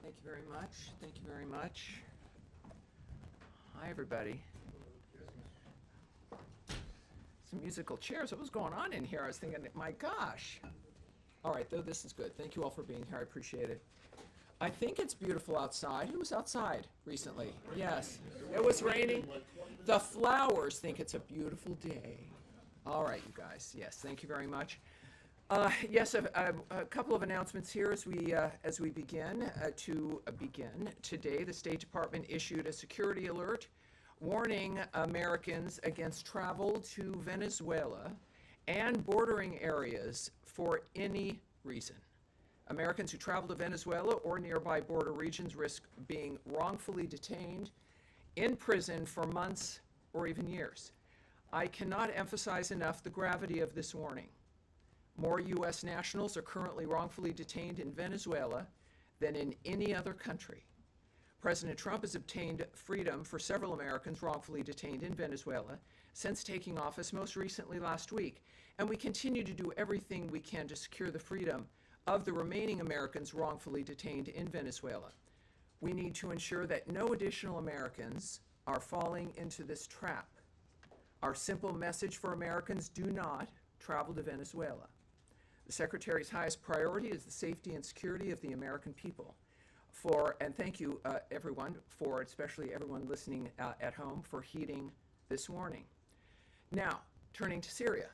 Thank you very much. Thank you very much. Hi, everybody. Some musical chairs. What was going on in here? I was thinking, my gosh. All right, though, this is good. Thank you all for being here. I appreciate it. I think it's beautiful outside. Who was outside recently? Yes. It was raining. The flowers think it's a beautiful day. All right, you guys. Yes, thank you very much. Yes, a couple of announcements here as we begin. Today, the State Department issued a security alert warning Americans against travel to Venezuela and bordering areas for any reason. Americans who travel to Venezuela or nearby border regions risk being wrongfully detained in prison for months or even years. I cannot emphasize enough the gravity of this warning. More U.S. nationals are currently wrongfully detained in Venezuela than in any other country. President Trump has obtained freedom for several Americans wrongfully detained in Venezuela since taking office most recently last week, and we continue to do everything we can to secure the freedom of the remaining Americans wrongfully detained in Venezuela. We need to ensure that no additional Americans are falling into this trap. Our simple message for Americans: do not travel to Venezuela. The Secretary's highest priority is the safety and security of the American people. And thank you, everyone, especially everyone listening at home, for heeding this warning. Now, turning to Syria.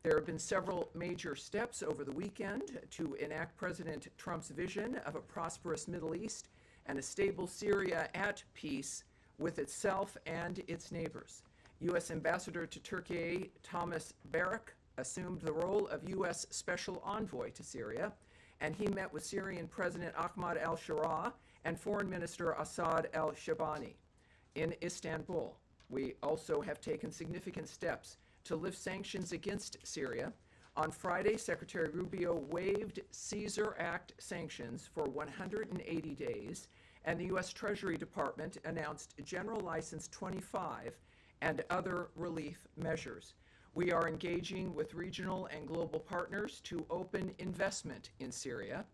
There have been several major steps over the weekend to enact President Trump's vision of a prosperous Middle East and a stable Syria at peace with itself and its neighbors. U.S. Ambassador to Turkey Thomas Barak assumed the role of U.S. Special Envoy to Syria, and he met with Syrian President Ahmad al-Sharaa and Foreign Minister Assad al-Shabani in Istanbul. We also have taken significant steps to lift sanctions against Syria. On Friday, Secretary Rubio waived Caesar Act sanctions for 180 days, and the U.S. Treasury Department announced General License 25 and other relief measures. We are engaging with regional and global partners to open investment in Syria.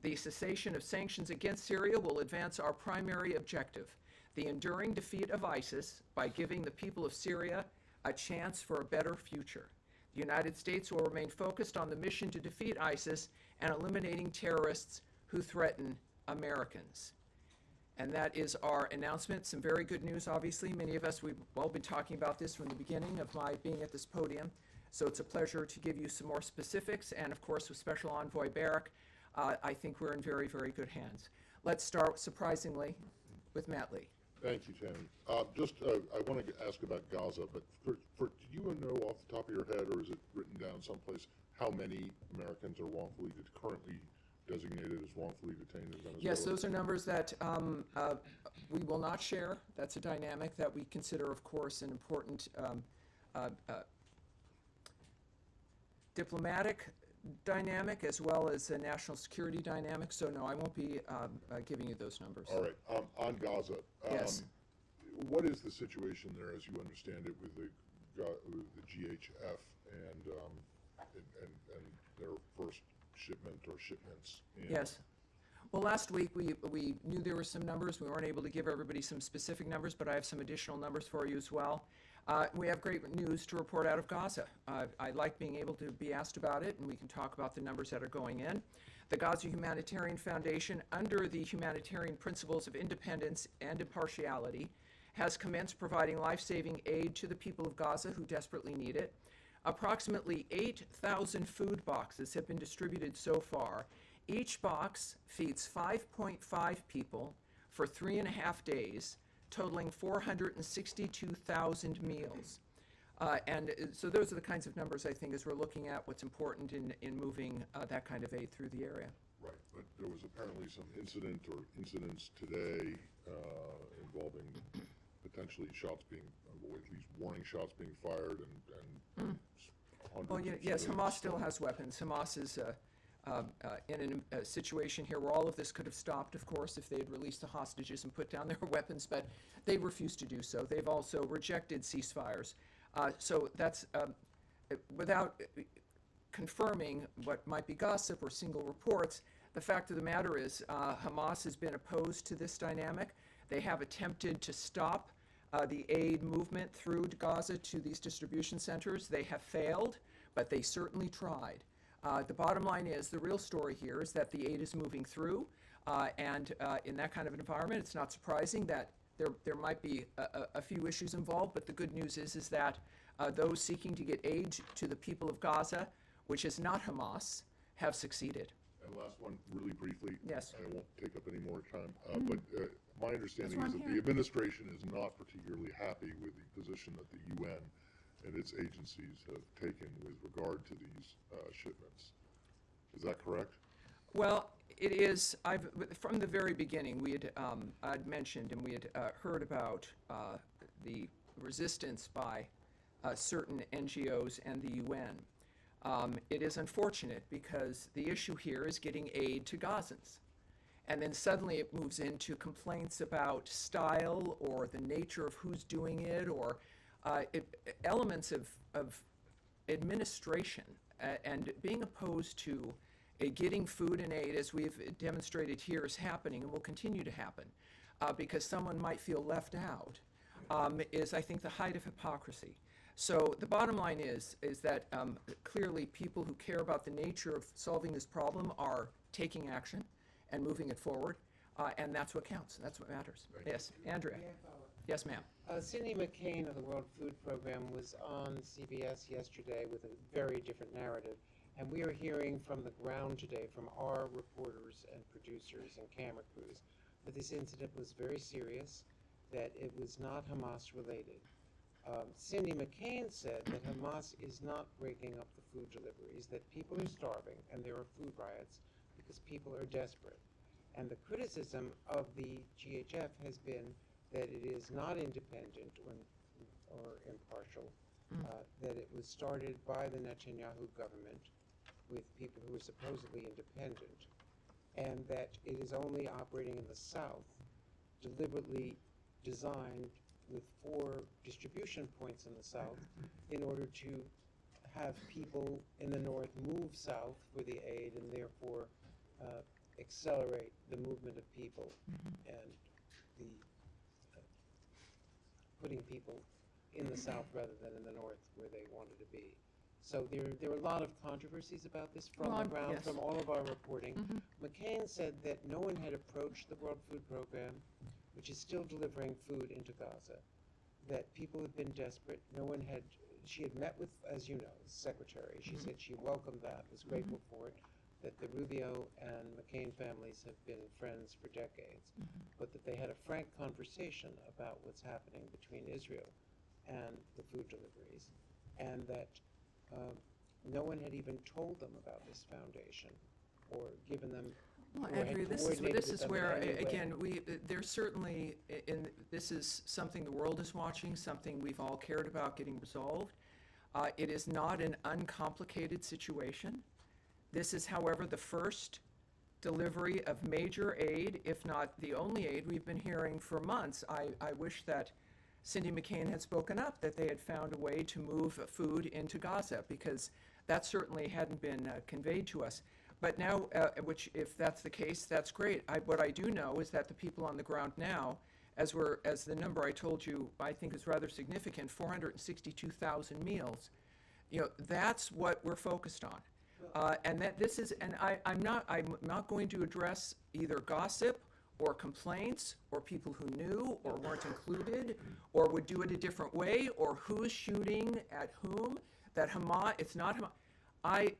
The cessation of sanctions against Syria will advance our primary objective, the enduring defeat of ISIS, by giving the people of Syria a chance for a better future. The United States will remain focused on the mission to defeat ISIS and eliminating terrorists who threaten Americans. And that is our announcement. Some very good news, obviously. Many of us, we've all been talking about this from the beginning of my being at this podium. So it's a pleasure to give you some more specifics. And of course, with Special Envoy Barrack, I think we're in very, very good hands. Let's start, surprisingly, with Matt Lee. Thank you, Tammy. I want to ask about Gaza, but do you know off the top of your head, or is it written down someplace, how many Americans are currently designated as wrongfully detained in Venezuela? Yes, those are numbers that we will not share. That's a dynamic that we consider, of course, an important diplomatic dynamic as well as a national security dynamic. So no, I won't be giving you those numbers. All right. On Gaza, yes. What is the situation there, as you understand it, with the GHF and their first shipment or shipments? Yes. Well, last week we knew there were some numbers. We weren't able to give everybody some specific numbers, but I have some additional numbers for you as well. We have great news to report out of Gaza. I like being able to be asked about it, and we can talk about the numbers that are going in. The Gaza Humanitarian Foundation, under the humanitarian principles of independence and impartiality, has commenced providing life-saving aid to the people of Gaza who desperately need it. Approximately 8,000 food boxes have been distributed so far. Each box feeds 5.5 people for 3.5 days, totaling 462,000 meals. And so those are the kinds of numbers, I think, as we're looking at what's important in moving that kind of aid through the area. Right, but there was apparently some incidents today involving potentially shots being, or at least warning shots being fired, and hundreds Well, yes, Hamas still has weapons. Hamas is in a situation here where all of this could have stopped, of course, if they had released the hostages and put down their weapons, but they refused to do so. They've also rejected ceasefires. So that's, without confirming what might be gossip or single reports, the fact of the matter is Hamas has been opposed to this dynamic. They have attempted to stop the aid movement through Gaza to these distribution centers. They have failed, but they certainly tried. The bottom line is, the real story here is that the aid is moving through, and in that kind of environment, it's not surprising that there might be a few issues involved, but the good news is that those seeking to get aid to the people of Gaza, which is not Hamas, have succeeded. And last one, really briefly. Yes. I won't take up any more time, but my understanding is that the administration is not particularly happy with the position that the UN and its agencies have taken with regard to these shipments. Is that correct? Well, it is. From the very beginning, I'd mentioned and we had heard about the resistance by certain NGOs and the UN. It is unfortunate because the issue here is getting aid to Gazans. And then suddenly it moves into complaints about style or the nature of who's doing it, or elements of administration and being opposed to getting food and aid, as we've demonstrated here, is happening and will continue to happen because someone might feel left out, is, I think, the height of hypocrisy. So the bottom line is that clearly people who care about the nature of solving this problem are taking action and moving it forward, and that's what counts. That's what matters. Yes, Andrea. Yes, ma'am. Cindy McCain of the World Food Program was on CBS yesterday with a very different narrative, and we are hearing from the ground today from our reporters and producers and camera crews that this incident was very serious, that it was not Hamas related. Cindy McCain said that Hamas is not breaking up the food deliveries, that people are starving and there are food riots because people are desperate. And the criticism of the GHF has been that it is not independent or impartial, that it was started by the Netanyahu government with people who are supposedly independent, and that it is only operating in the south, deliberately designed with 4 distribution points in the south in order to have people in the north move south for the aid and therefore accelerate the movement of people and the putting people in the south rather than in the north where they wanted to be. So there are a lot of controversies about this from the ground, yes. from all of our reporting. McCain said that no one had approached the World Food Program, which is still delivering food into Gaza, that people have been desperate. No one had she had met with, as you know, the secretary. She said she welcomed that, was grateful for it, that the Rubio and McCain families have been friends for decades, but that they had a frank conversation about what's happening between Israel and the food deliveries, and that no one had even told them about this foundation or given them. Well, or had Andrea, this coordinated is with them where, in any way. again, there's certainly, this is something the world is watching, something we've all cared about getting resolved. It is not an uncomplicated situation. This is, however, the first delivery of major aid, if not the only aid we've been hearing for months. I wish that Cindy McCain had spoken up, that they had found a way to move food into Gaza, because that certainly hadn't been conveyed to us. But now, which, if that's the case, that's great. What I do know is that the people on the ground now, as the number I told you, I think is rather significant, 462,000 meals. You know, that's what we're focused on. And that this is, and I'm not going to address either gossip or complaints or people who knew or weren't included or would do it a different way or who's shooting at whom. That Hamas, it's not Hamas.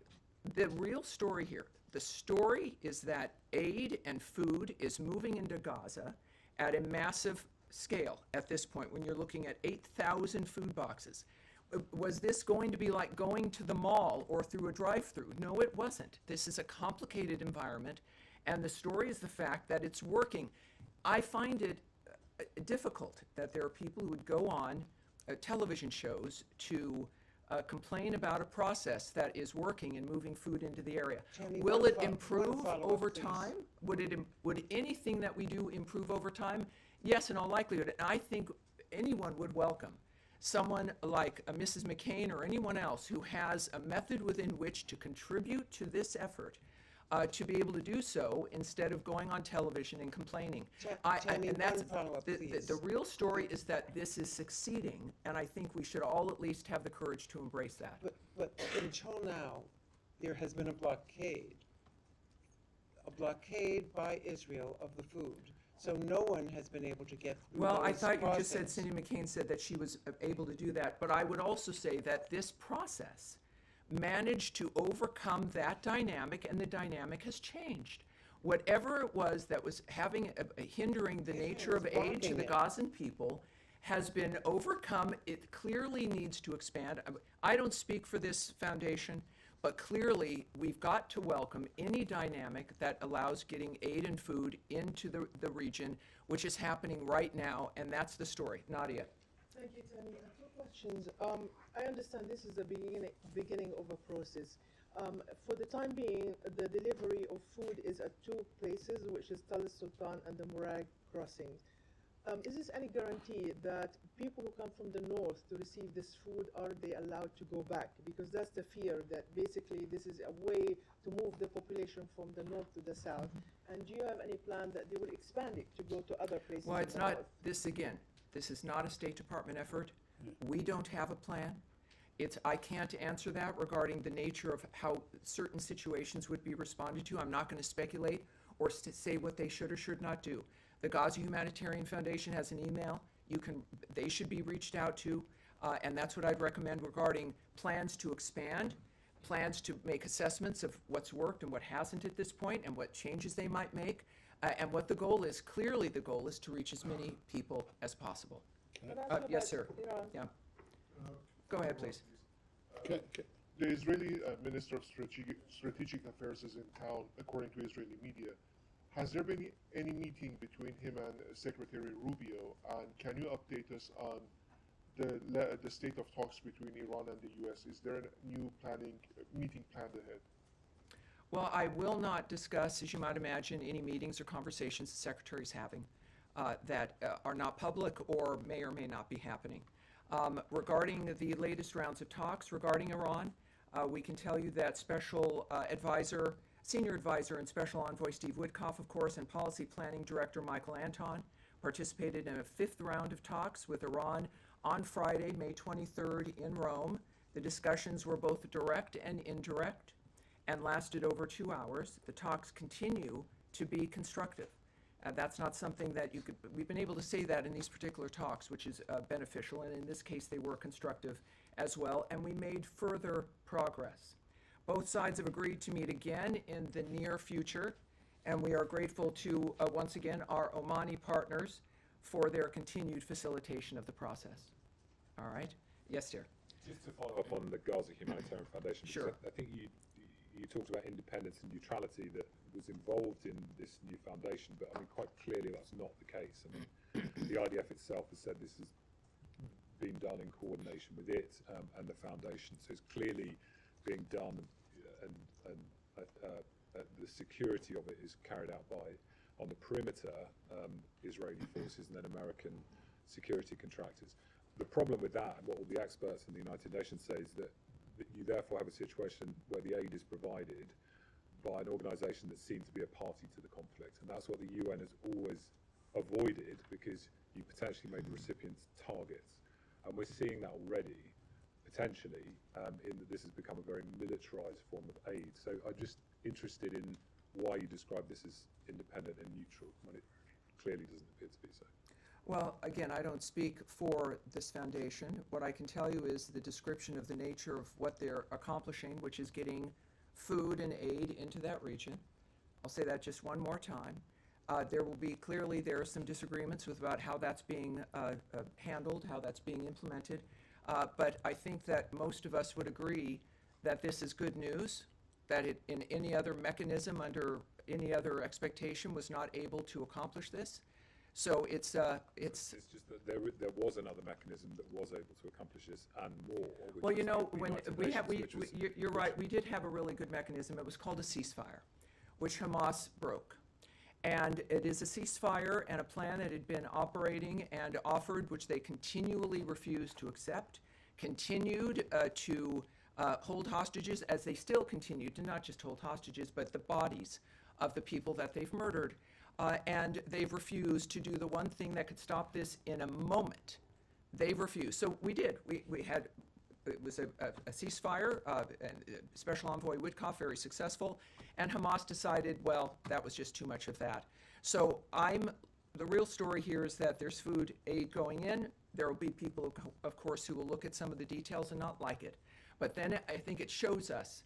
The real story here, the story is that aid and food is moving into Gaza at a massive scale at this point when you're looking at 8,000 food boxes. Was this going to be like going to the mall or through a drive-through? No, it wasn't. This is a complicated environment, and the story is the fact that it's working. I find it difficult that there are people who would go on television shows to complain about a process that is working and moving food into the area. Tammy, Will one it improve over please. time? Would anything that we do improve over time? Yes, in all likelihood. And I think anyone would welcome someone like Mrs. McCain or anyone else who has a method within which to contribute to this effort, to be able to do so instead of going on television and complaining. Tammy, And that's one follow-up, please. the real story is that this is succeeding, and I think we should all at least have the courage to embrace that. But until now, there has been a blockade by Israel of the food. So no one has been able to get through Well, I those thought you just said process. Cindy McCain said that she was able to do that, but I would also say that this process managed to overcome that dynamic, and the dynamic has changed. Whatever it was that was hindering the nature of aid to the Gazan people has been overcome. It clearly needs to expand. I don't speak for this foundation, but clearly we've got to welcome any dynamic that allows getting aid and food into the region, which is happening right now, and that's the story. Nadia. Thank you, Tammy. Two questions. I understand this is the beginning of a process. For the time being, the delivery of food is at two places, which is Tal Sultan and the Murag crossing. Is this any guarantee that people who come from the north to receive this food, are they allowed to go back? Because that's the fear, that basically this is a way to move the population from the north to the south. And do you have any plan that they will expand it to go to other places? Well, in it's the not, north? this is not a State Department effort. We don't have a plan. I can't answer that regarding the nature of how certain situations would be responded to. I'm not going to speculate or say what they should or should not do. The Gaza Humanitarian Foundation has an email. They should be reached out to, and that's what I'd recommend regarding plans to expand, plans to make assessments of what's worked and what hasn't at this point, and what changes they might make, and what the goal is. Clearly, the goal is to reach as many people as possible. Can I ask Yes, about sir. Iran? Yeah. Go ahead, please. The Israeli Minister of Strategic Affairs is in town, according to Israeli media. Has there been any meeting between him and Secretary Rubio? And can you update us on the state of talks between Iran and the U.S.? Is there a new meeting planned ahead? Well, I will not discuss, as you might imagine, any meetings or conversations the Secretary's having that are not public or may not be happening. Regarding the latest rounds of talks regarding Iran, we can tell you that Senior Advisor and Special Envoy Steve Witkoff, of course, and Policy Planning Director Michael Anton participated in a fifth round of talks with Iran on Friday, May 23rd in Rome. The discussions were both direct and indirect and lasted over 2 hours. The talks continue to be constructive. That's not something that we've been able to say that in these particular talks, which is beneficial, and in this case they were constructive, as well, and we made further progress. Both sides have agreed to meet again in the near future, and we are grateful to, once again, our Omani partners for their continued facilitation of the process. All right? Yes, sir. Just to follow up on the Gaza Humanitarian Foundation, because Sure. I think you talked about independence and neutrality that was involved in this new foundation, but I mean, quite clearly that's not the case. I mean, the IDF itself has said this has been done in coordination with it and the foundation, so it's clearly being done, and the security of it is carried out by, on the perimeter, Israeli forces and then American security contractors. The problem with that, and what all the experts in the United Nations say, is that you therefore have a situation where the aid is provided by an organisation that seems to be a party to the conflict, and that's what the UN has always avoided, because you potentially made the recipients targets, and we're seeing that already, potentially, in that this has become a very militarised form of aid. So I'm just interested in why you describe this as independent and neutral when it clearly doesn't appear to be so. Well, again, I don't speak for this foundation. What I can tell you is the description of the nature of what they're accomplishing, which is getting food and aid into that region. I'll say that just one more time. There are some disagreements about how that's being handled, how that's being implemented. But I think that most of us would agree that this is good news, that it, in any other mechanism, under any other expectation, was not able to accomplish this. So it's just that there was another mechanism that was able to accomplish this and more. Well, you know, when United you're right, we did have a really good mechanism. It was called a ceasefire, which Hamas broke. And it is a ceasefire and a plan that had been operating and offered, which they continually refused to accept, continued to hold hostages, as they still continue to not just hold hostages, but the bodies of the people that they've murdered. And they've refused to do the one thing that could stop this in a moment. They've refused. So we did. We had, it was a ceasefire, and Special Envoy Witkoff, very successful, and Hamas decided, well, that was just too much of that. So the real story here is that there's food aid going in. There will be people, of course, who will look at some of the details and not like it. But then I think it shows us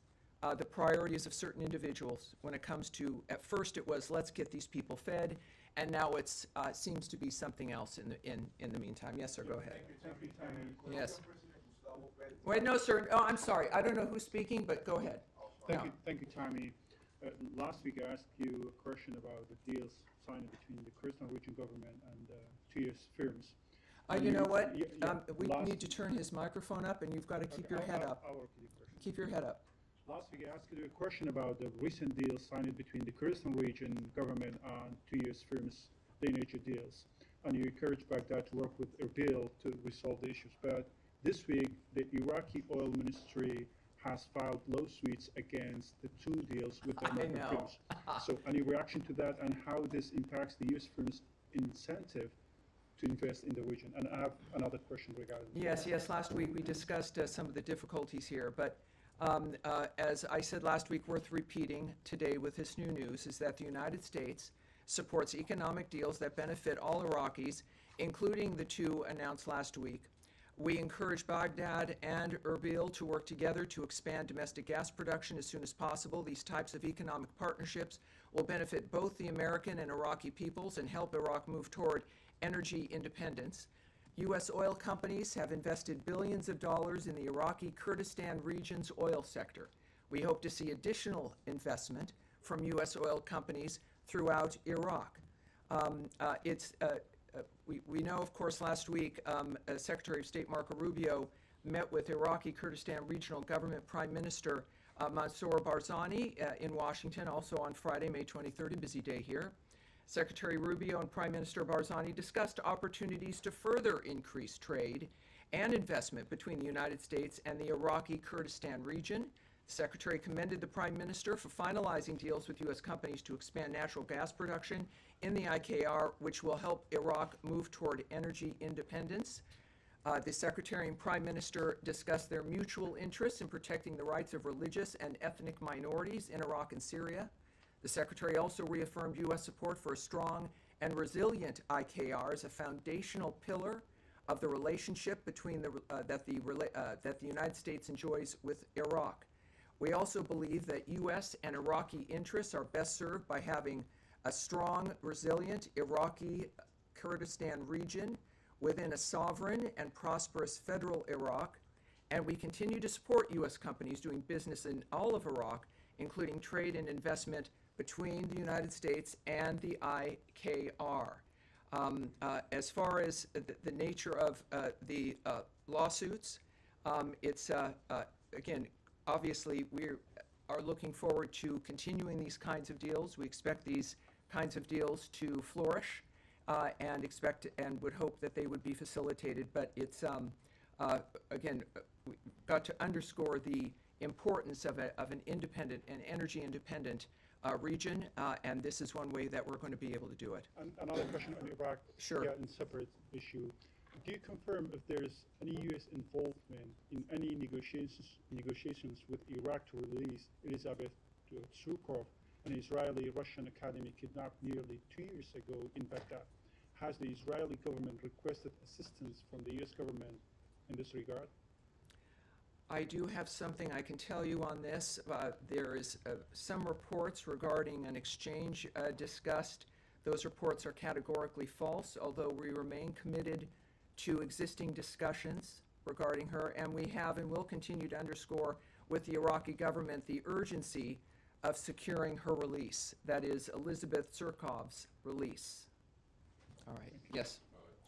the priorities of certain individuals when it comes to, at first it was, let's get these people fed, and now it seems to be something else in the meantime. Yes, sir, go ahead. Yes. Wait, no, sir. Oh, I'm sorry. I don't know who's speaking, but go ahead. Thank you, Tommy. Last week I asked you a question about the deals signed between the Kherson region government and 2 US firms. You know what? We need to turn his microphone up, and you've got to keep your head up. Keep your head up. Last week I asked you a question about the recent deals signed between the Kherson region government and 2 US firms, the energy deals. And you encouraged Baghdad to work with Erbil to resolve the issues. But this week, the Iraqi oil ministry has filed lawsuits against the 2 deals with the American firms. So any reaction to that, and how this impacts the US firms' incentive to invest in the region? And I have another question regarding Yes, last week we discussed some of the difficulties here, but as I said last week, worth repeating today with this new news, is that the United States supports economic deals that benefit all Iraqis, including the 2 announced last week. We encourage Baghdad and Erbil to work together to expand domestic gas production as soon as possible. These types of economic partnerships will benefit both the American and Iraqi peoples and help Iraq move toward energy independence. U.S. oil companies have invested billions of dollars in the Iraqi Kurdistan region's oil sector. We hope to see additional investment from U.S. oil companies throughout Iraq. We know, of course, last week Secretary of State Marco Rubio met with Iraqi Kurdistan Regional Government Prime Minister Mansour Barzani in Washington, also on Friday, May 23rd, a busy day here. Secretary Rubio and Prime Minister Barzani discussed opportunities to further increase trade and investment between the United States and the Iraqi Kurdistan region. The Secretary commended the Prime Minister for finalizing deals with U.S. companies to expand natural gas production in the IKR, which will help Iraq move toward energy independence. The Secretary and Prime Minister discussed their mutual interests in protecting the rights of religious and ethnic minorities in Iraq and Syria. The Secretary also reaffirmed U.S. support for a strong and resilient IKR as a foundational pillar of the relationship between that the United States enjoys with Iraq. We also believe that U.S. and Iraqi interests are best served by having a strong, resilient Iraqi Kurdistan region within a sovereign and prosperous federal Iraq, and we continue to support U.S. companies doing business in all of Iraq, including trade and investment between the United States and the IKR. As far as the nature of the lawsuits, it's, again, obviously we are looking forward to continuing these kinds of deals. We expect these kinds of deals to flourish and expect and would hope that they would be facilitated. But it's, again, we've got to underscore the importance of an independent and energy independent region, and this is one way that we're going to be able to do it. And another question on Iraq, Sure. yeah, in separate issue. Do you confirm if there's any U.S. involvement in any negotiations with Iraq to release Elizabeth Surkov, an Israeli-Russian academy kidnapped nearly 2 years ago in Baghdad? Has the Israeli government requested assistance from the U.S. government in this regard? I do have something I can tell you on this. There is some reports regarding an exchange discussed. Those reports are categorically false, although we remain committed to existing discussions regarding her, and we have and will continue to underscore with the Iraqi government the urgency of securing her release, that is, Elizabeth Surkov's release. All right, yes?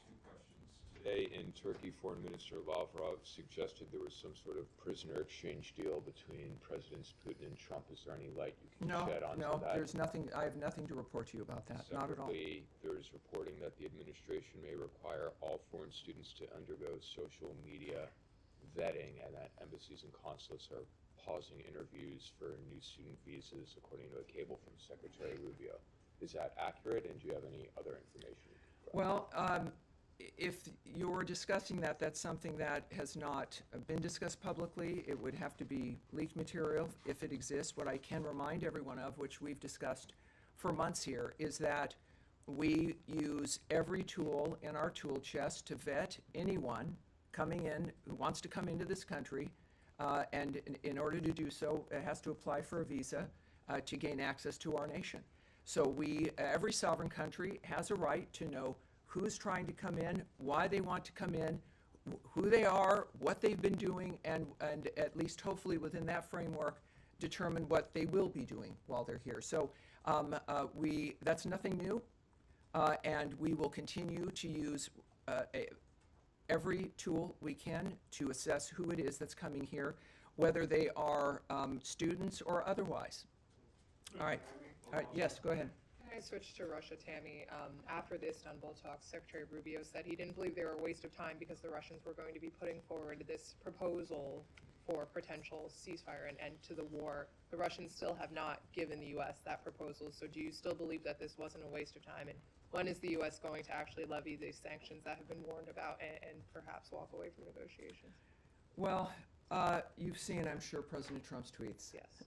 Two questions. Today in Turkey, Foreign Minister Lavrov suggested there was some sort of prisoner exchange deal between Presidents Putin and Trump. Is there any light you can shed onto No, that? there's nothing. I have nothing to report to you about that. Not at all. Separately, there's reporting that the administration may require all foreign students to undergo social media vetting, and that embassies and consulates are pausing interviews for new student visas, according to a cable from Secretary Rubio. Is that accurate, and do you have any other information? Well, if you're discussing that, that's something that has not been discussed publicly. It would have to be leaked material if it exists. What I can remind everyone of, which we've discussed for months here, is that we use every tool in our tool chest to vet anyone coming in who wants to come into this country, and in order to do so, it has to apply for a visa to gain access to our nation. So every sovereign country has a right to know who's trying to come in, why they want to come in, who they are, what they've been doing, and at least hopefully within that framework, determine what they will be doing while they're here. So that's nothing new, and we will continue to use every tool we can to assess who it is that's coming here, whether they are students or otherwise. All right, yes, go ahead. Can I switch to Russia, Tammy? After the Istanbul talks, Secretary Rubio said he didn't believe they were a waste of time because the Russians were going to be putting forward this proposal for potential ceasefire and end to the war. The Russians still have not given the U.S. that proposal, so do you still believe that this wasn't a waste of time? And when is the U.S. going to actually levy these sanctions that have been warned about and perhaps walk away from negotiations? Well, you've seen, I'm sure, President Trump's tweets. Yes.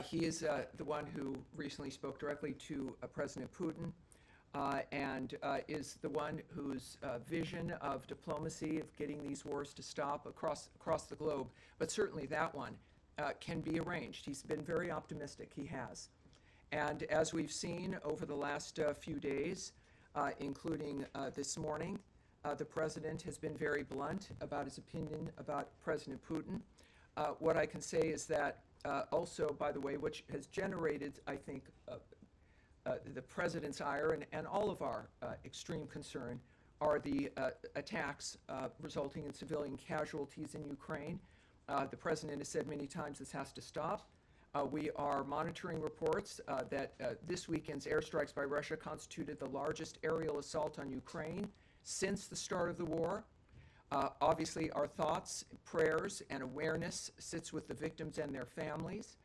He is the one who recently spoke directly to President Putin and is the one whose vision of diplomacy, of getting these wars to stop across the globe, but certainly that one can be arranged. He's been very optimistic, he has. And as we've seen over the last few days, including this morning, the President has been very blunt about his opinion about President Putin. What I can say is that also, by the way, which has generated, I think, the President's ire and all of our extreme concern, are the attacks resulting in civilian casualties in Ukraine. The President has said many times this has to stop. We are monitoring reports that this weekend's airstrikes by Russia constituted the largest aerial assault on Ukraine since the start of the war. Obviously, our thoughts, prayers, and awareness sits with the victims and their families.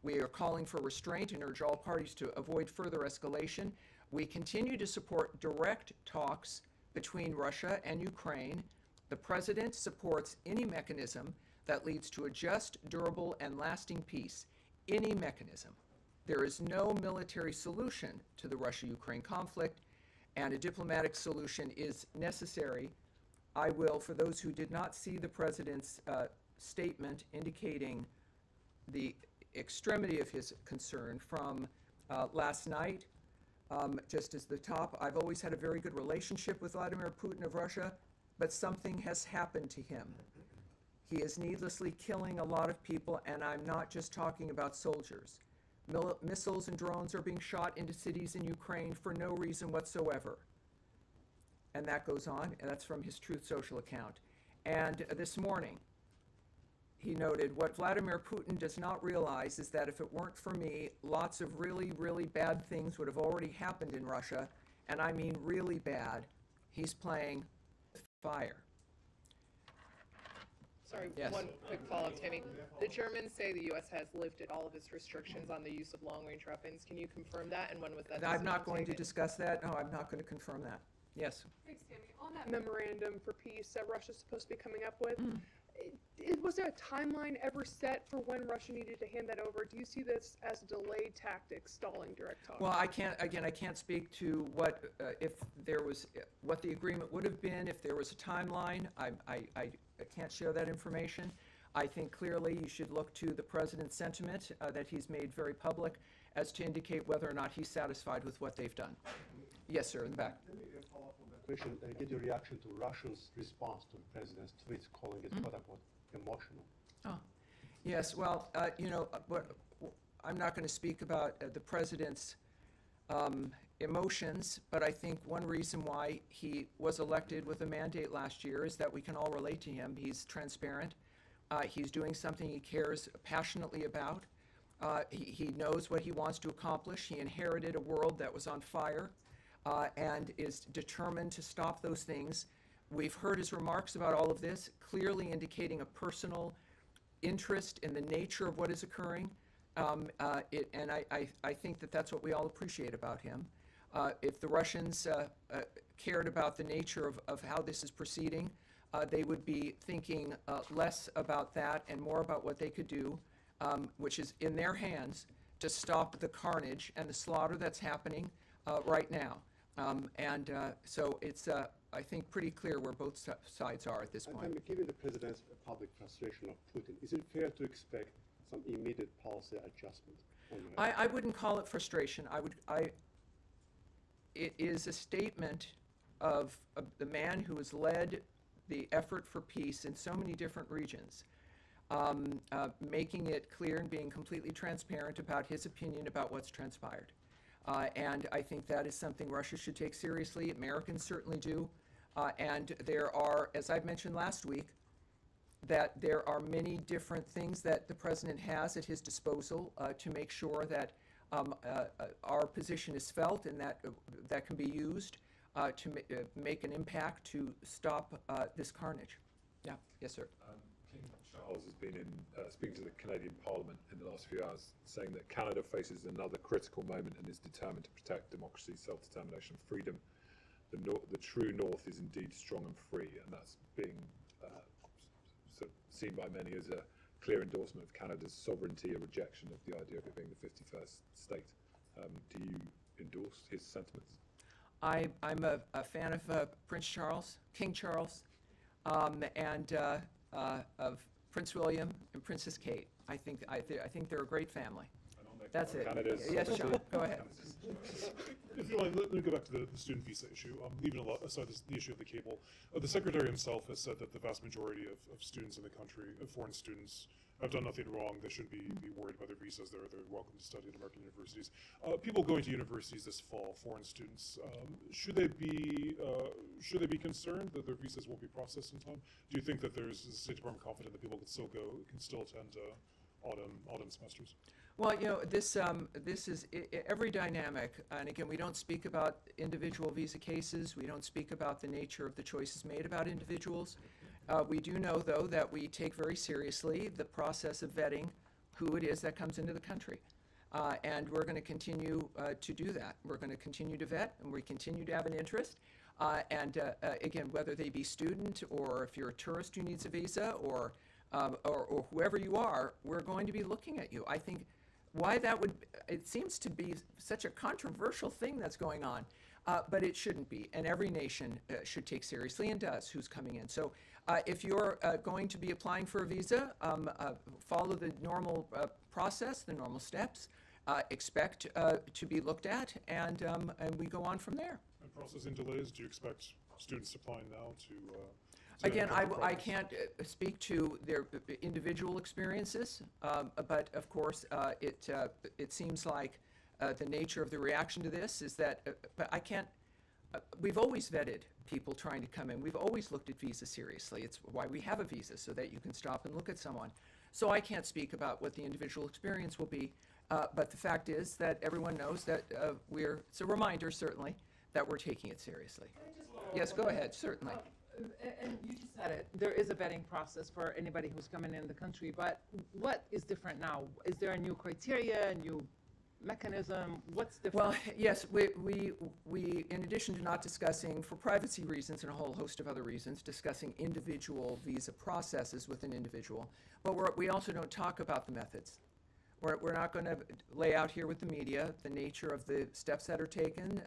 We are calling for restraint and urge all parties to avoid further escalation. We continue to support direct talks between Russia and Ukraine. The President supports any mechanism that leads to a just, durable, and lasting peace. Any mechanism. There is no military solution to the Russia-Ukraine conflict, and a diplomatic solution is necessary I will, for those who did not see the president's statement indicating the extremity of his concern from last night, just as the top, I've always had a very good relationship with Vladimir Putin of Russia, but something has happened to him. He is needlessly killing a lot of people, and I'm not just talking about soldiers. Missiles and drones are being shot into cities in Ukraine for no reason whatsoever. And that goes on, and that's from his Truth Social account. And this morning, he noted, what Vladimir Putin does not realize is that if it weren't for me, lots of really, really bad things would have already happened in Russia, and I mean really bad. He's playing with fire. Sorry, Yes. one quick follow-up, Tammy. The Germans say the U.S. has lifted all of its restrictions on the use of long-range weapons. Can you confirm that, and when was that? I'm not decision going to taken? discuss that. No, I'm not going to confirm that. Yes. Thanks, Tammy. On that memorandum for peace that Russia's supposed to be coming up with, was there a timeline ever set for when Russia needed to hand that over? Do you see this as a delayed tactic, stalling direct talk? Well, I can't speak to what, if there was, what the agreement would have been, if there was a timeline. I can't share that information. I think clearly you should look to the president's sentiment that he's made very public as to indicate whether or not he's satisfied with what they've done. Yes, sir, in the back. Let me follow up on that question. Get your reaction to Russia's response to the president's tweets, calling it quote-unquote emotional. Oh, yes, well, I'm not going to speak about the president's emotions, but I think one reason why he was elected with a mandate last year is that we can all relate to him. He's transparent. He's doing something he cares passionately about. He knows what he wants to accomplish. He inherited a world that was on fire and is determined to stop those things. We've heard his remarks about all of this, clearly indicating a personal interest in the nature of what is occurring. And I think that that's what we all appreciate about him. If the Russians cared about the nature of how this is proceeding, they would be thinking less about that and more about what they could do, which is in their hands, to stop the carnage and the slaughter that's happening right now. So it's, I think, pretty clear where both sides are at this point. And given the president's public frustration of Putin, is it fair to expect some immediate policy adjustment? I wouldn't call it frustration. It is a statement of the man who has led the effort for peace in so many different regions, making it clear and being completely transparent about his opinion about what's transpired. And I think that is something Russia should take seriously. Americans certainly do. And there are, as I've mentioned last week, that there are many different things that the president has at his disposal to make sure that our position is felt and that can be used to make an impact to stop this carnage. Yeah, yes, sir. King Charles has been speaking to the Canadian Parliament in the last few hours, saying that Canada faces another critical moment and is determined to protect democracy, self-determination, freedom. The true North is indeed strong and free, and that's being seen by many as a clear endorsement of Canada's sovereignty, a rejection of the idea of it being the 51st state. Do you endorse his sentiments? I'm a fan of Prince Charles, King Charles, and of Prince William and Princess Kate. I think they're a great family. That's it. Yes, Sean, go ahead. If you want, let me go back to the student visa issue. Leaving aside the issue of the cable, the secretary himself has said that the vast majority of students in the country, foreign students, have done nothing wrong. They shouldn't be worried about their visas. They're welcome to study at American universities. People going to universities this fall, foreign students, should they be concerned that their visas won't be processed in time? Do you think that the State Department confident that people can still attend autumn semesters? Well, this is every dynamic, and again, we don't speak about individual visa cases. We don't speak about the nature of the choices made about individuals. We do know, though, that we take very seriously the process of vetting who it is that comes into the country. And we're going to continue to do that. We're going to continue to vet, and we continue to have an interest. Again, whether they be student or if you're a tourist who needs a visa or whoever you are, we're going to be looking at you. I think why that would, it seems to be such a controversial thing that's going on. But it shouldn't be, and every nation should take seriously, and does, who's coming in. So if you're going to be applying for a visa, follow the normal process, the normal steps, expect to be looked at, and we go on from there. And processing delays, do you expect students applying now to Again, I problems? can't speak to their individual experiences, but of course, it seems like the nature of the reaction to this is that, but I can't, we've always vetted people trying to come in. We've always looked at visas seriously. It's why we have a visa, so that you can stop and look at someone. So I can't speak about what the individual experience will be, but the fact is that everyone knows that it's a reminder, certainly, that we're taking it seriously. Yes, go ahead, certainly. And you just said it, there is a vetting process for anybody who's coming in the country, but what is different now? Is there a new criteria, a new mechanism? What's different? Well, yes, we in addition to not discussing, for privacy reasons and a whole host of other reasons, discussing individual visa processes with an individual, but we also don't talk about the methods. We're not going to lay out here with the media the nature of the steps that are taken,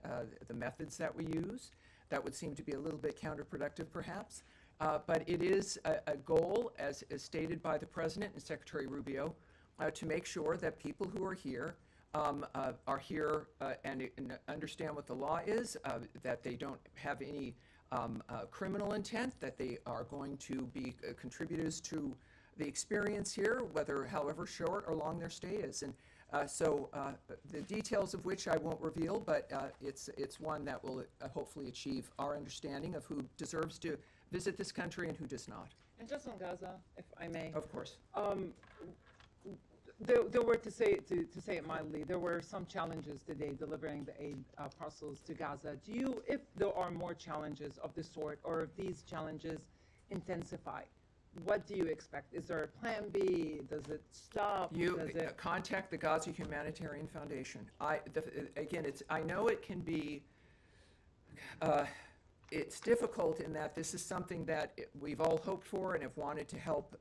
the methods that we use. That would seem to be a little bit counterproductive, perhaps. But it is a goal, as stated by the President and Secretary Rubio, to make sure that people who are here and understand what the law is, that they don't have any criminal intent, that they are going to be contributors to the experience here, however short or long their stay is. And so the details of which I won't reveal, but it's one that will hopefully achieve our understanding of who deserves to visit this country and who does not. And just on Gaza, if I may. Of course. There were, to say it mildly, there were some challenges today delivering the aid parcels to Gaza. If there are more challenges of this sort, or if these challenges intensify, what do you expect? Is there a plan B? Does it stop? Contact the Gaza Humanitarian Foundation. I know it can be, it's difficult in that this is something that we've all hoped for and have wanted to help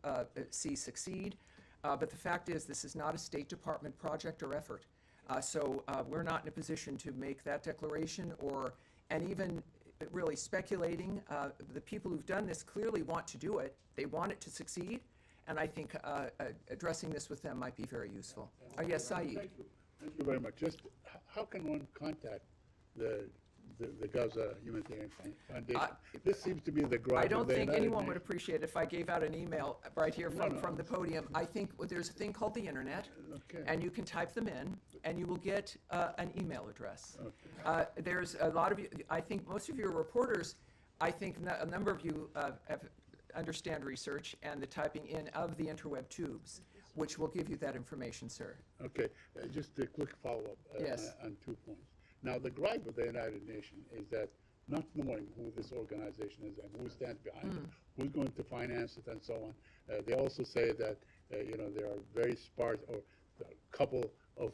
see succeed. But the fact is, this is not a State Department project or effort. So we're not in a position to make that declaration and even really speculating. The people who've done this clearly want to do it. They want it to succeed, and I think addressing this with them might be very useful. Yes, Saeed. Thank you very much. Just how can one contact the Gaza Humanitarian Foundation? This seems to be the gripe. I don't think anyone would appreciate it if I gave out an email right here from the podium. I think there's a thing called the internet, and you can type them in, and you will get an email address. There's a lot of you, I think most of you are reporters. I think a number of you understand research and the typing in of the interweb tubes, which will give you that information, sir. Okay, just a quick follow-up on 2 points. Now, the gripe of the United Nations is that not knowing who this organization is and who stands behind it, who's going to finance it, and so on. They also say that there are very sparse or a couple of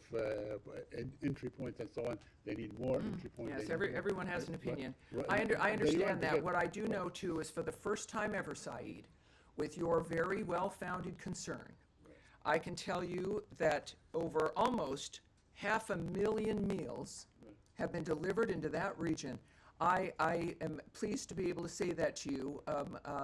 entry points and so on. They need more entry points. Yes, everyone has an opinion. I understand that. What I do know, too, is for the first time ever, Saeed, with your very well-founded concern, I can tell you that over almost 500,000 meals have been delivered into that region. I am pleased to be able to say that to you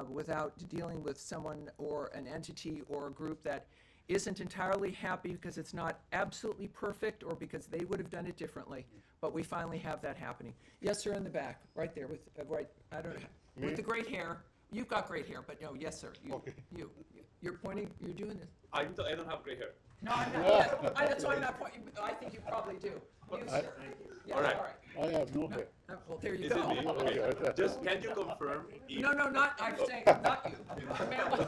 without dealing with someone or an entity or a group that isn't entirely happy because it's not absolutely perfect or because they would have done it differently. But we finally have that happening. Yes, sir, in the back, right there with with the great hair. You've got great hair, but no, yes, sir. You're pointing. You're doing this. I don't have great hair. No, I'm not. That's why I'm not pointing. I think you probably do. You, sir. Yeah, all right. I have no hair. Well, there you Is go. it me? Okay. Just can you confirm? No, not. I'm saying not you. The man with the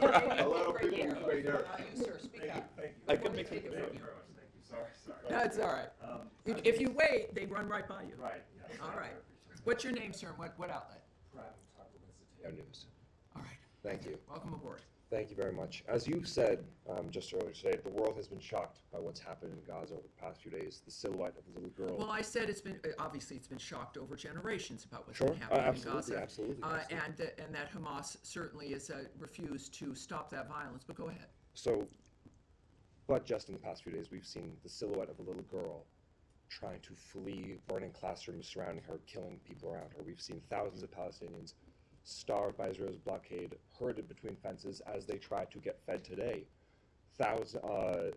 great hair. Not you, sir. Speak up. I can make Take it from you. Sorry. That's all right. If you wait, they run right by you. Right. All right. What's your name, sir? What outlet? News. All right. Thank you. Welcome aboard. Thank you very much. As you said just earlier today, the world has been shocked by what's happened in Gaza over the past few days. The silhouette of the little girl. Well, I said it's been obviously it's been shocked over generations about what's Sure. been happening in Gaza. Absolutely. And that Hamas certainly has refused to stop that violence. But go ahead. So, but just in the past few days, we've seen the silhouette of a little girl trying to flee burning classrooms surrounding her, killing people around her. We've seen thousands of Palestinians starved by Israel's blockade, herded between fences as they try to get fed today. A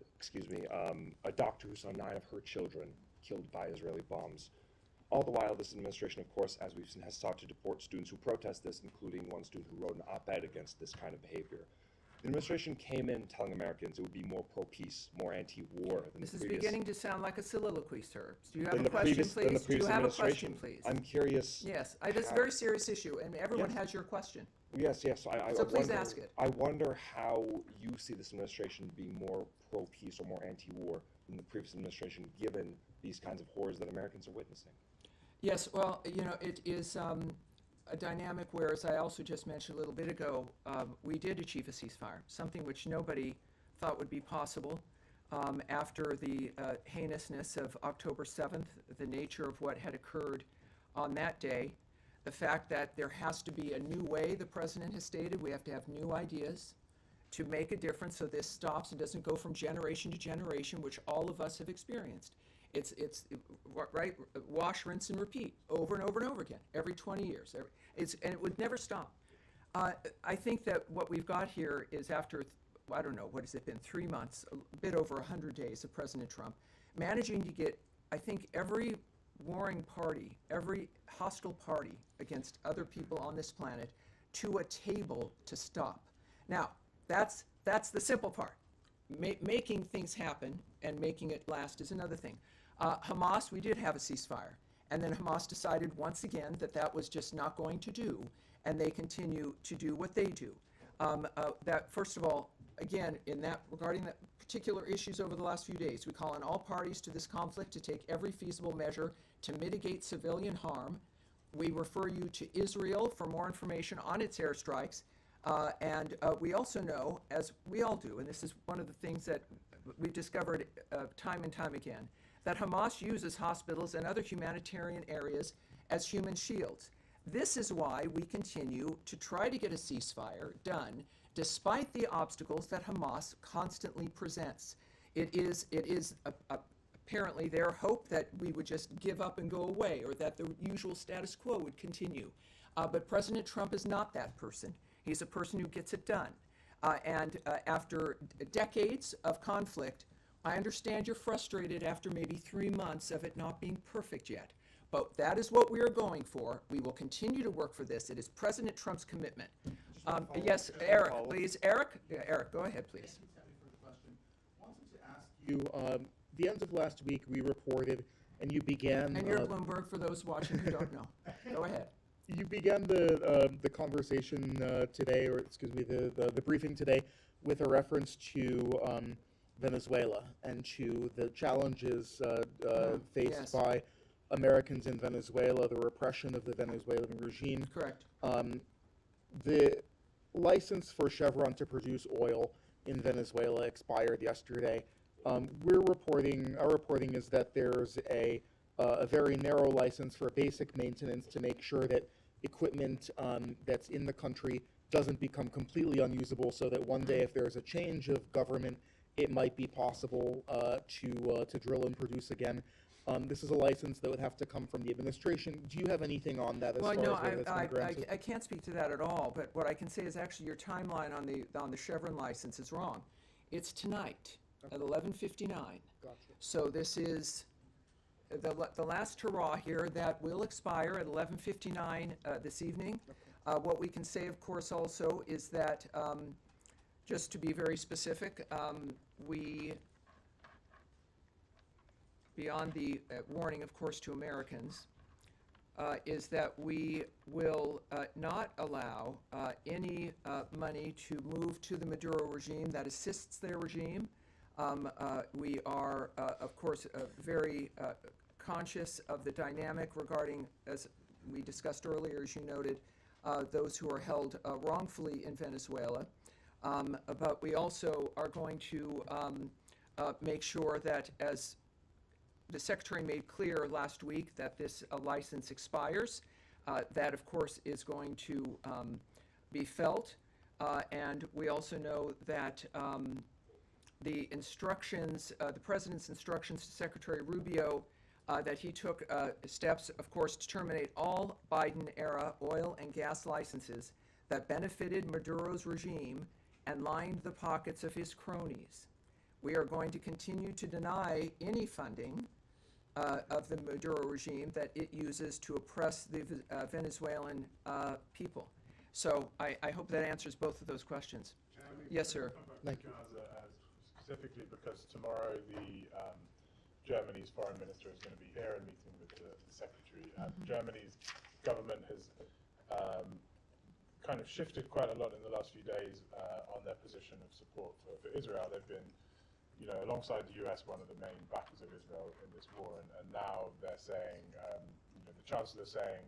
doctor who saw 9 of her children killed by Israeli bombs. All the while, this administration, of course, as we've seen, has sought to deport students who protest this, including one student who wrote an op-ed against this kind of behavior. The administration came in telling Americans it would be more pro-peace, more anti-war than This the is previous. beginning to sound like a soliloquy, sir. Do you have Than a the question, previous- than the please? Do you previous have a question, administration. please? I'm curious. Yes, this is a how- very serious issue, and everyone Yes. has your question. Yes. So please wonder, ask it. I wonder how you see this administration being more pro-peace or more anti-war than the previous administration, given these kinds of horrors that Americans are witnessing. Yes, well, it is a dynamic where, as I also just mentioned a little bit ago, we did achieve a ceasefire, something which nobody thought would be possible after the heinousness of October 7th, the nature of what had occurred on that day, the fact that there has to be a new way, the president has stated, we have to have new ideas to make a difference so this stops and doesn't go from generation to generation, which all of us have experienced. It's right, wash, rinse, and repeat over and over and over again, every 20 years. And it would never stop. I think that what we've got here is after, I don't know, what has it been, 3 months, a bit over 100 days of President Trump, managing to get, I think, every warring party, every hostile party against other people on this planet to a table to stop. Now, that's the simple part. Making things happen and making it last is another thing. Hamas, we did have a ceasefire, and then Hamas decided once again that that was just not going to do, and they continue to do what they do. That first of all, again, regarding the particular issues over the last few days, we call on all parties to this conflict to take every feasible measure to mitigate civilian harm. We refer you to Israel for more information on its airstrikes. And we also know, as we all do, and this is one of the things that we've discovered time and time again, that Hamas uses hospitals and other humanitarian areas as human shields. This is why we continue to try to get a ceasefire done, despite the obstacles that Hamas constantly presents. It is apparently their hope that we would just give up and go away, or that the usual status quo would continue. But President Trump is not that person. He's a person who gets it done. And after decades of conflict, I understand you're frustrated after maybe 3 months of it not being perfect yet. But that is what we are going for. We will continue to work for this. It is President Trump's commitment. Yes, Eric, please. Eric, go ahead, please. You, the end of last week, we reported, and you began. And you're Bloomberg for those watching who don't know. Go ahead. You began the conversation today, or excuse me, the briefing today, with a reference to Venezuela and to the challenges faced by Americans in Venezuela, the repression of the Venezuelan regime. Correct. The license for Chevron to produce oil in Venezuela expired yesterday. Our reporting is that there's a very narrow license for basic maintenance to make sure that equipment that's in the country doesn't become completely unusable, so that one day if there's a change of government, it might be possible to drill and produce again. This is a license that would have to come from the administration. Do you have anything on that as far as whether it's been granted? I can't speak to that at all, but what I can say is actually your timeline on the Chevron license is wrong. It's tonight at 11:59. Gotcha. So this is the last hurrah here that will expire at 11:59 this evening. What we can say, of course, also is that, just to be very specific, we, beyond the warning, of course, to Americans, is that we will not allow any money to move to the Maduro regime that assists their regime. We are, of course, very conscious of the dynamic regarding, as we discussed earlier, as you noted, those who are held wrongfully in Venezuela. But we also are going to make sure that, as the Secretary made clear last week, that this license expires. That, of course, is going to be felt. And we also know that the instructions, the President's instructions to Secretary Rubio that he took steps, of course, to terminate all Biden-era oil and gas licenses that benefited Maduro's regime and lined the pockets of his cronies. We are going to continue to deny any funding of the Maduro regime that it uses to oppress the Venezuelan people. So I hope that answers both of those questions. Yes, sir. Thank you. Specifically because tomorrow Germany's foreign minister is going to be here and meeting with the secretary. Germany's government has kind of shifted quite a lot in the last few days on their position of support for Israel. They've been, alongside the US, one of the main backers of Israel in this war, and now they're saying, the chancellor saying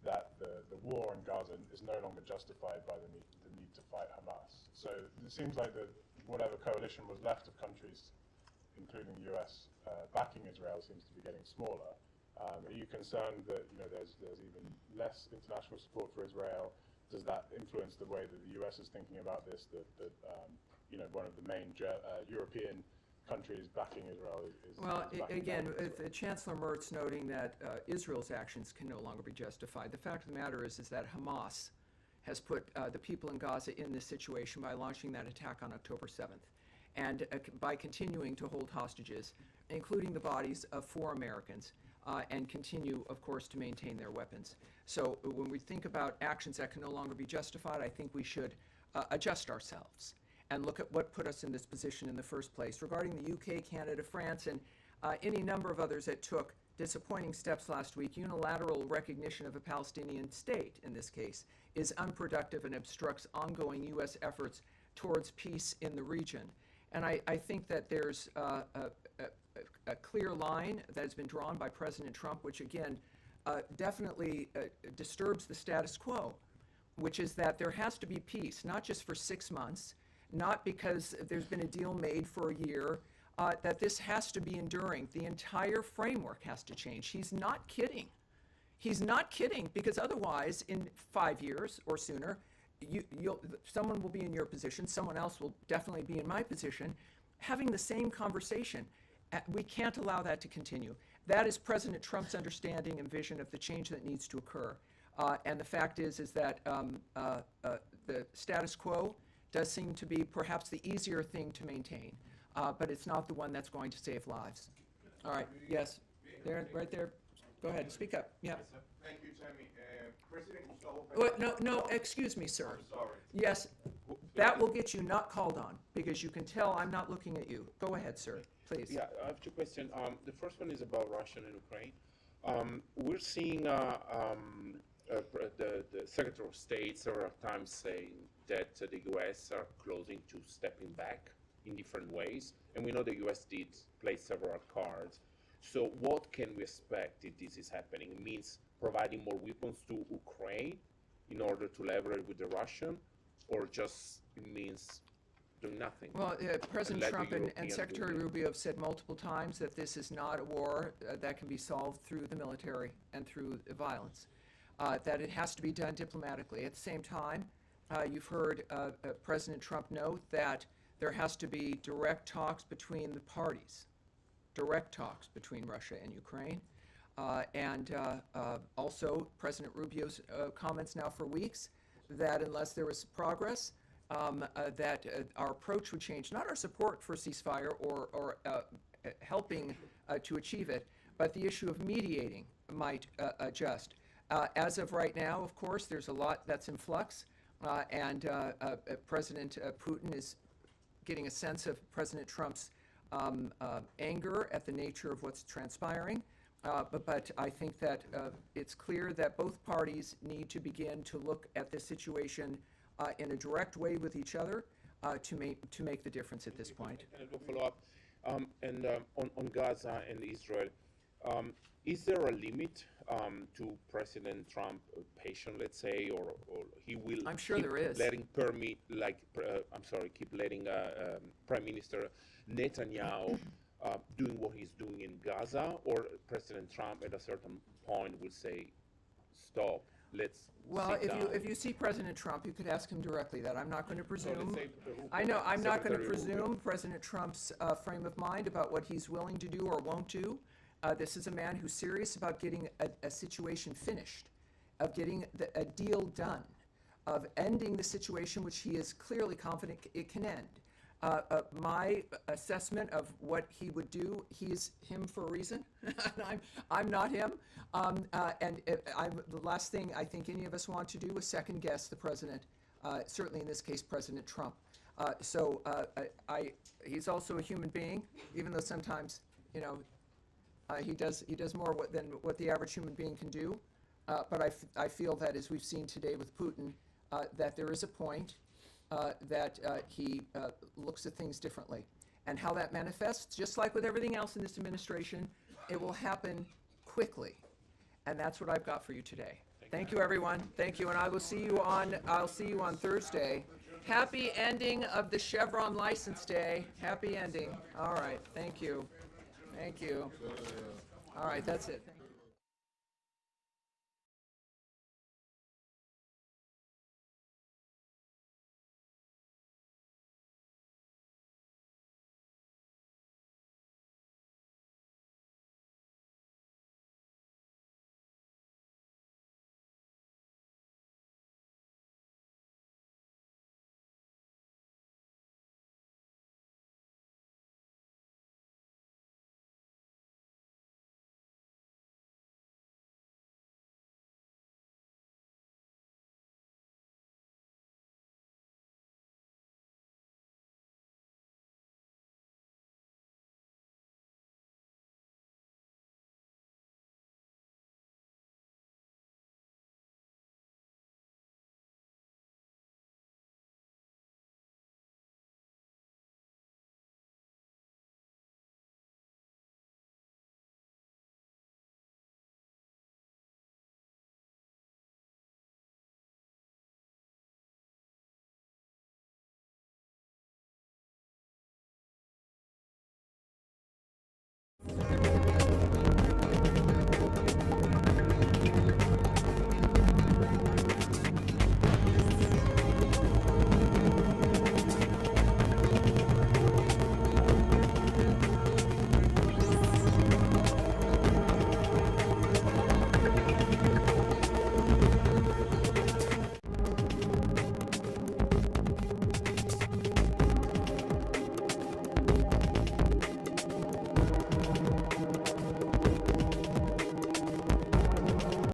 that the war in Gaza is no longer justified by the need to fight Hamas. So it seems like whatever coalition was left of countries, including the US, backing Israel seems to be getting smaller. Are you concerned that there's even less international support for Israel? Does that influence the way that the US is thinking about this? That one of the main European countries backing Israel is well, again, Israel. Chancellor Merz noting that Israel's actions can no longer be justified. The fact of the matter is that Hamas has put the people in Gaza in this situation by launching that attack on October 7th, and by continuing to hold hostages, including the bodies of 4 Americans, and continue, of course, to maintain their weapons. So when we think about actions that can no longer be justified, I think we should adjust ourselves and look at what put us in this position in the first place. Regarding the UK, Canada, France, and any number of others that took disappointing steps last week, unilateral recognition of a Palestinian state, in this case, is unproductive and obstructs ongoing U.S. efforts towards peace in the region. And I think that there's a clear line that has been drawn by President Trump, which again definitely disturbs the status quo, which is that there has to be peace, not just for 6 months, not because there's been a deal made for a year, that this has to be enduring. The entire framework has to change. He's not kidding. He's not kidding, because otherwise, in 5 years or sooner, someone will be in your position, someone else will definitely be in my position, having the same conversation. We can't allow that to continue. That is President Trump's understanding and vision of the change that needs to occur. And the fact is that the status quo does seem to be perhaps the easier thing to maintain, but it's not the one that's going to save lives. All right, yes, there, right there. Go ahead, speak up. Yeah. Thank you, Tammy. President Gustavo No, excuse me, sir. I'm sorry. Yes, that will get you not called on, because you can tell I'm not looking at you. Go ahead, sir, please. Yeah, I have 2 questions. The first one is about Russia and Ukraine. We're seeing the Secretary of State several times saying that the U.S. are closing to stepping back in different ways, and we know the U.S. did play several cards. So what can we expect if this is happening? It means providing more weapons to Ukraine in order to leverage with the Russian, or just it means doing nothing? Well, President Trump and Secretary Rubio have said multiple times that this is not a war that can be solved through the military and through violence, that it has to be done diplomatically. At the same time, you've heard President Trump note that there has to be direct talks between the parties, direct talks between Russia and Ukraine. And also President Rubio's comments now for weeks that unless there was progress, that our approach would change, not our support for ceasefire or helping to achieve it, but the issue of mediating might adjust. As of right now, of course, there's a lot that's in flux, and President Putin is getting a sense of President Trump's anger at the nature of what's transpiring. But I think that it's clear that both parties need to begin to look at this situation in a direct way with each other to make the difference at this point. Can I follow up? On Gaza and Israel, is there a limit to President Trump patience, let's say, or he will? I'm sure there is. Keep letting Prime Minister Netanyahu doing what he's doing in Gaza, or President Trump at a certain point will say, "Stop, let's." Well, if you see President Trump, you could ask him directly that. I'm not going to presume. I know I'm not going to presume President Trump's frame of mind about what he's willing to do or won't do. This is a man who's serious about getting a situation finished, of getting a deal done, of ending the situation which he is clearly confident it can end. My assessment of what he would do, he's him for a reason. I'm not him. The last thing I think any of us want to do is second guess the president, certainly in this case, President Trump. He's also a human being, even though sometimes, he does more than what the average human being can do. But I feel that, as we've seen today with Putin, that there is a point that he looks at things differently. And how that manifests, just like with everything else in this administration, it will happen quickly. And that's what I've got for you today. Thank you, everyone. Thank you, and I'll see you on Thursday. Happy ending of the Chevron license day. Happy ending. All right. Thank you. Thank you. All right. That's it.